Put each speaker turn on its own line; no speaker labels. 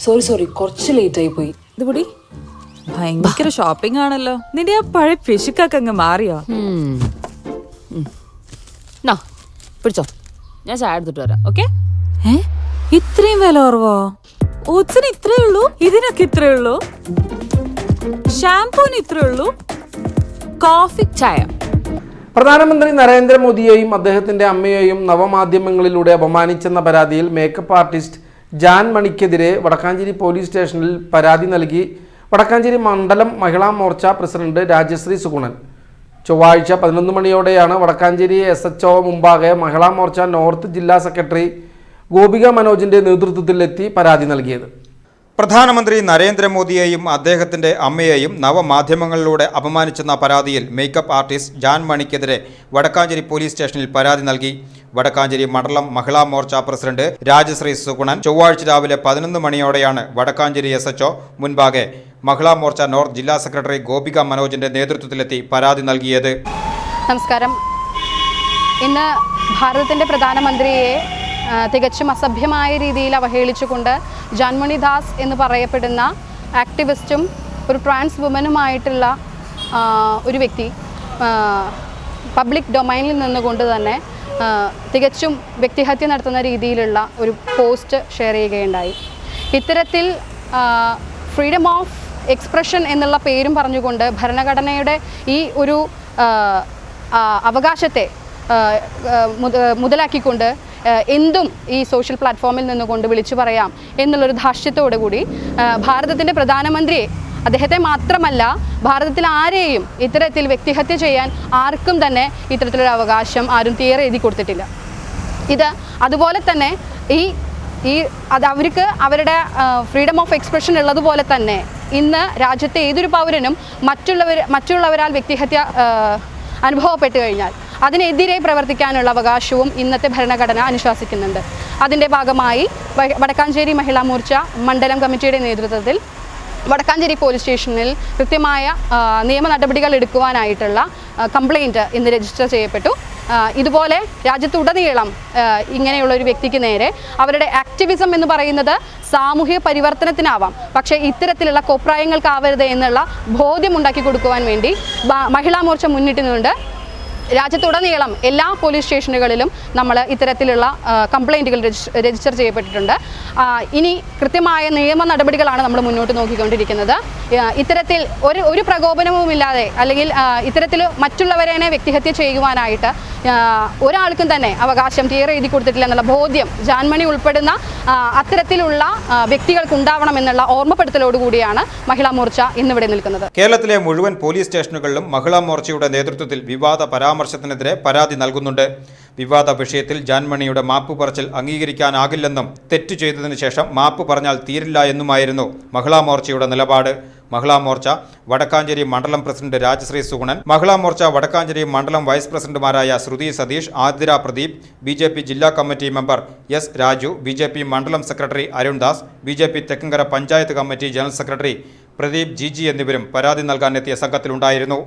Sorry കുറച്ച് late ആയി പോയി.
ഇതുകൂടി ഭയങ്കര ഷോപ്പിംഗ് ആണല്ലോ. നിന്റെ ആ പഴയ പിശുക്കൊക്കെ അങ്ങ് മാറിയോ?
പിടിച്ചോ, ഞാൻ ചായ എടുത്തിട്ട് വരാം. ഓക്കെ?
ഇത്രയും വില കുറവോ? ഓട്സിന് ഇത്രേ ഉള്ളൂ, ഇതിനൊക്കെ ഇത്രേ ഉള്ളൂ, ഷാംപൂന് ഇത്രേ ഉള്ളൂ, കോഫി ചായ.
പ്രധാനമന്ത്രി നരേന്ദ്രമോദിയെയും അദ്ദേഹത്തിന്റെ അമ്മയെയും നവമാധ്യമങ്ങളിലൂടെ അപമാനിച്ചെന്ന പരാതിയിൽ മേക്കപ്പ് ആർട്ടിസ്റ്റ് ജാൻ മണിക്കെതിരെ വടക്കാഞ്ചേരി പോലീസ് സ്റ്റേഷനിൽ പരാതി നൽകി വടക്കാഞ്ചേരി മണ്ഡലം മഹിളാ മോർച്ച പ്രസിഡന്റ് രാജശ്രീ സുഗുണൻ. ചൊവ്വാഴ്ച 11 മണിയോടെയാണ് വടക്കാഞ്ചേരി SHO മുമ്പാകെ മഹിളാ മോർച്ച നോർത്ത് ജില്ലാ സെക്രട്ടറി ഗോപിക മനോജിന്റെ നേതൃത്വത്തിലെത്തി പരാതി നൽകിയത്.
പ്രധാനമന്ത്രി നരേന്ദ്രമോദിയെയും അദ്ദേഹത്തിന്റെ അമ്മയെയും നവമാധ്യമങ്ങളിലൂടെ അപമാനിച്ചെന്ന പരാതിയിൽ മേക്കപ്പ് ആർട്ടിസ്റ്റ് ജാൻ മണിക്കെതിരെ വടക്കാഞ്ചേരി പോലീസ് സ്റ്റേഷനിൽ പരാതി നൽകി. വടക്കാഞ്ചേരി മണ്ഡലം മഹിളാ മോർച്ച പ്രസിഡന്റ് രാജശ്രീ സുഗുണൻ ചൊവ്വാഴ്ച രാവിലെ 11 മണിയോടെയാണ് വടക്കാഞ്ചേരി SHO മുൻപാകെ മഹിളാ മോർച്ച നോർത്ത് ജില്ലാ സെക്രട്ടറി ഗോപിക മനോജിന്റെ നേതൃത്വത്തിലെത്തി പരാതി നൽകിയത്.
നമസ്കാരം. ഇന്ന് ഭാരതത്തിന്റെ പ്രധാനമന്ത്രിയെ തികച്ചും അസഭ്യമായ രീതിയിൽ അവഹേളിച്ചുകൊണ്ട് ജാൻമണി ദാസ് എന്ന് പറയപ്പെടുന്ന ആക്ടിവിസ്റ്റും ഒരു ട്രാൻസ് വുമനുമായിട്ടുള്ള ഒരു വ്യക്തി പബ്ലിക് ഡൊമൈനിൽ നിന്നുകൊണ്ട് തന്നെ തികച്ചും വ്യക്തിഹത്യ നടത്തുന്ന രീതിയിലുള്ള ഒരു പോസ്റ്റ് ഷെയർ ചെയ്യുകയുണ്ടായി. ഇത്തരത്തിൽ ഫ്രീഡം ഓഫ് എക്സ്പ്രഷൻ എന്നുള്ള പേരും പറഞ്ഞുകൊണ്ട് ഭരണഘടനയുടെ ഈ ഒരു അവകാശത്തെ മുതലാക്കിക്കൊണ്ട് എന്തും ഈ സോഷ്യൽ പ്ലാറ്റ്ഫോമിൽ നിന്നുകൊണ്ട് വിളിച്ചു പറയാം എന്നുള്ളൊരു ധാർഷ്ട്യത്തോടു കൂടി ഭാരതത്തിൻ്റെ പ്രധാനമന്ത്രിയെ, അദ്ദേഹത്തെ മാത്രമല്ല ഭാരതത്തിൽ ആരെയും ഇത്തരത്തിൽ വ്യക്തിഹത്യ ചെയ്യാൻ ആർക്കും തന്നെ ഇത്തരത്തിലൊരു അവകാശം ആരും തീരെ എഴുതി കൊടുത്തിട്ടില്ല. ഇത് അതുപോലെ തന്നെ അത് അവർക്ക് അവരുടെ ഫ്രീഡം ഓഫ് എക്സ്പ്രഷൻ ഉള്ളതുപോലെ തന്നെ ഇന്ന് രാജ്യത്തെ ഏതൊരു പൗരനും മറ്റുള്ളവരാൽ വ്യക്തിഹത്യ അനുഭവപ്പെട്ടു കഴിഞ്ഞാൽ അതിനെതിരെ പ്രവർത്തിക്കാനുള്ള അവകാശവും ഇന്നത്തെ ഭരണഘടന അനുശാസിക്കുന്നുണ്ട്. അതിൻ്റെ ഭാഗമായി വടക്കാഞ്ചേരി മഹിളാ മോർച്ച മണ്ഡലം കമ്മിറ്റിയുടെ നേതൃത്വത്തിൽ വടക്കാഞ്ചേരി പോലീസ് സ്റ്റേഷനിൽ കൃത്യമായ നിയമ നടപടികൾ എടുക്കുവാനായിട്ടുള്ള കംപ്ലയിൻറ്റ് ഇന്ന് രജിസ്റ്റർ ചെയ്യപ്പെട്ടു. ഇതുപോലെ രാജ്യത്തുടനീളം ഇങ്ങനെയുള്ള ഒരു വ്യക്തിക്ക് നേരെ അവരുടെ ആക്ടിവിസം എന്ന് പറയുന്നത് സാമൂഹിക പരിവർത്തനത്തിനാവാം, പക്ഷേ ഇത്തരത്തിലുള്ള കോപ്രായങ്ങൾക്കാവരുത് എന്നുള്ള ബോധ്യമുണ്ടാക്കി കൊടുക്കുവാൻ വേണ്ടി മഹിളാ മോർച്ച മുന്നിട്ട് നിന്നുകൊണ്ട് രാജ്യത്തുടനീളം എല്ലാ പോലീസ് സ്റ്റേഷനുകളിലും നമ്മൾ ഇത്തരത്തിലുള്ള കംപ്ലയിൻറ്റുകൾ രജിസ്റ്റർ ചെയ്യപ്പെട്ടിട്ടുണ്ട്. ഇനി കൃത്യമായ നിയമ നടപടികളാണ് നമ്മൾ മുന്നോട്ട് നോക്കിക്കൊണ്ടിരിക്കുന്നത്. ഇത്തരത്തിൽ ഒരു പ്രകോപനവുമില്ലാതെ അല്ലെങ്കിൽ ഇത്തരത്തിൽ മറ്റുള്ളവരെ വ്യക്തിഹത്യ ചെയ്യുവാനായിട്ട് ഒരാൾക്കും തന്നെ അവകാശം തീരെ എഴുതി കൊടുത്തിട്ടില്ല എന്നുള്ള ബോധ്യം ജാൻമണി ഉൾപ്പെടുന്ന അത്തരത്തിലുള്ള വ്യക്തികൾക്കുണ്ടാവണമെന്നുള്ള ഓർമ്മപ്പെടുത്തലോടുകൂടിയാണ് മഹിളാ മോർച്ച ഇന്നിവിടെ നിൽക്കുന്നത്.
കേരളത്തിലെ മുഴുവൻ പോലീസ് സ്റ്റേഷനുകളിലും മഹിളാ മോർച്ചയുടെ നേതൃത്വത്തിൽ വിവാദ പരാമർശത്തിനെതിരെ പരാതി നൽകുന്നുണ്ട്. വിവാദ വിഷയത്തിൽ ജാൻമണിയുടെ മാപ്പ് പറച്ചിൽ അംഗീകരിക്കാനാകില്ലെന്നും തെറ്റു ചെയ്തതിനു ശേഷം മാപ്പ് പറഞ്ഞാൽ തീരില്ല എന്നുമായിരുന്നു മഹിളാ മോർച്ചയുടെ നിലപാട്. മഹിളാ മോർച്ച വടക്കാഞ്ചേരി മണ്ഡലം പ്രസിഡന്റ് രാജശ്രീ സുഗുണൻ, മഹിളാ മോർച്ച വടക്കാഞ്ചേരി മണ്ഡലം വൈസ് പ്രസിഡന്റുമാരായ ശ്രുതി സതീഷ്, ആതിര പ്രദീപ്, BJP ജില്ലാ committee member S Raju, BJP മണ്ഡലം secretary Arundas, BJP Thekkankara panchayat committee general secretary Pradeep GG എന്നിവരും പരാതി നൽകാനെത്തിയ സംഘത്തിലുണ്ടായിരുന്നു.